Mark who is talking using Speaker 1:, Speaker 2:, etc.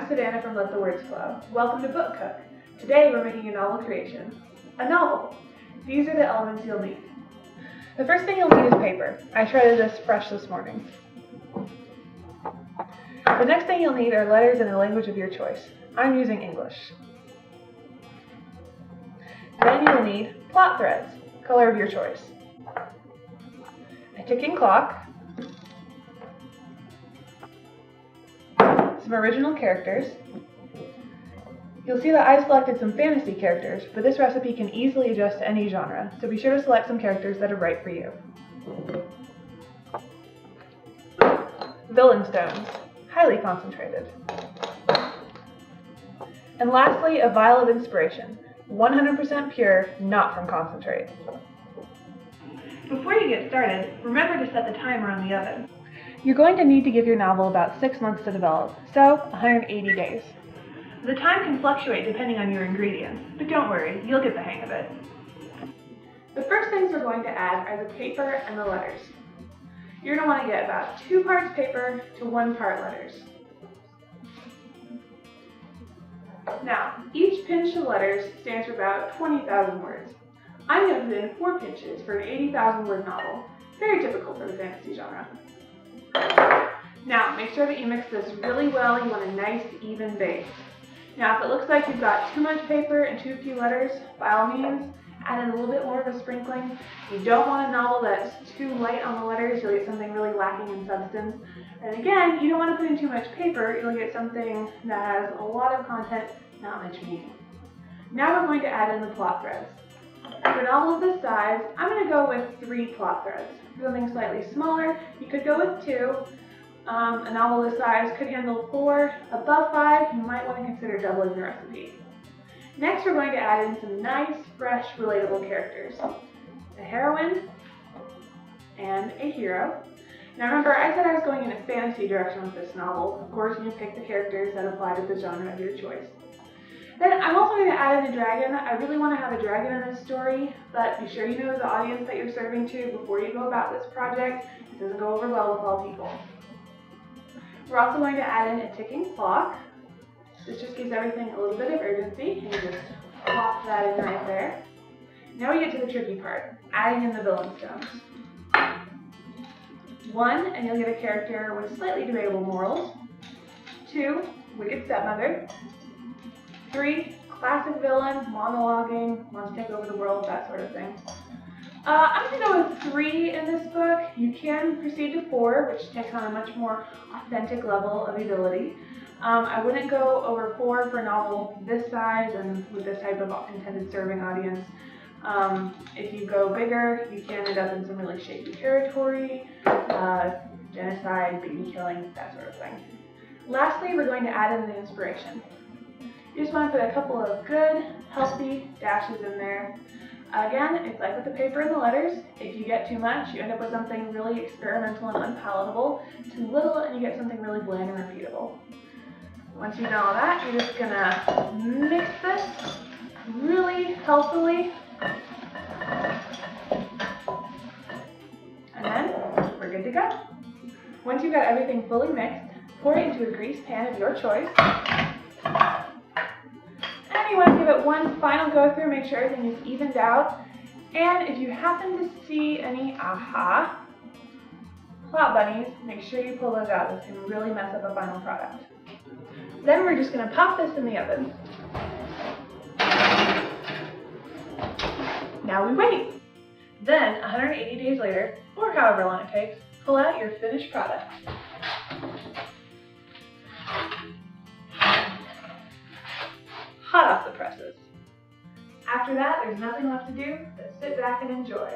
Speaker 1: I'm Savannah from LetTheWordsFlow. Welcome to Book Cook. Today we're making a novel creation. A novel. These are the elements you'll need. The first thing you'll need is paper. I shredded this fresh this morning. The next thing you'll need are letters in a language of your choice. I'm using English. Then you'll need plot threads, color of your choice. A ticking clock. Some original characters. You'll see that I've selected some fantasy characters, but this recipe can easily adjust to any genre, so be sure to select some characters that are right for you. Villain stones, highly concentrated. And lastly, a vial of inspiration, 100% pure, not from concentrate. Before you get started, remember to set the timer on the oven. You're going to need to give your novel about 6 months to develop, so 180 days. The time can fluctuate depending on your ingredients, but don't worry, you'll get the hang of it. The first things we're going to add are the paper and the letters. You're going to want to get about 2 parts paper to 1 part letters. Now, each pinch of letters stands for about 20,000 words. I'm going to put in 4 pinches for an 80,000 word novel, very typical for the fantasy genre. Now, make sure that you mix this really well. You want a nice, even base. Now, if it looks like you've got too much paper and too few letters, by all means, add in a little bit more of a sprinkling. You don't want a novel that's too light on the letters. You'll get something really lacking in substance. And again, you don't want to put in too much paper. You'll get something that has a lot of content, not much meaning. Now we're going to add in the plot threads. For a novel of this size, I'm going to go with 3 plot threads. For something slightly smaller, you could go with 2. A novel this size could handle 4. Above 5, you might want to consider doubling the recipe. Next, we're going to add in some nice, fresh, relatable characters. A heroine and a hero. Now remember, I said I was going in a fantasy direction with this novel. Of course, you can pick the characters that apply to the genre of your choice. Then I'm also going to add in a dragon. I really want to have a dragon in this story, but be sure you know the audience that you're serving to before you go about this project. It doesn't go over well with all people. We're also going to add in a ticking clock. This just gives everything a little bit of urgency, and you just plop that in right there. Now we get to the tricky part, adding in the villain stones. 1, and you'll get a character with slightly debatable morals. 2, wicked stepmother. 3, classic villain, monologuing, wants to take over the world, that sort of thing. I'm going to go with 3 in this book. You can proceed to 4, which takes on a much more authentic level of ability. I wouldn't go over 4 for a novel this size and with this type of intended serving audience. If you go bigger, you can end up in some really shaky territory, genocide, baby killing, that sort of thing. Lastly, we're going to add in the inspiration. You just want to put a couple of good, healthy dashes in there. Again, it's like with the paper and the letters. If you get too much, you end up with something really experimental and unpalatable. Too little, and you get something really bland and repeatable. Once you've done all that, you're just going to mix this really healthily. And then we're good to go. Once you've got everything fully mixed, pour it into a greased pan of your choice. And you want to give it one final go through, make sure everything is evened out. And if you happen to see any plot bunnies, make sure you pull those out. This can really mess up a final product. Then we're just going to pop this in the oven. Now we wait. Then, 180 days later, or however long it takes, pull out your finished product. Hot off the presses. After that, there's nothing left to do but sit back and enjoy.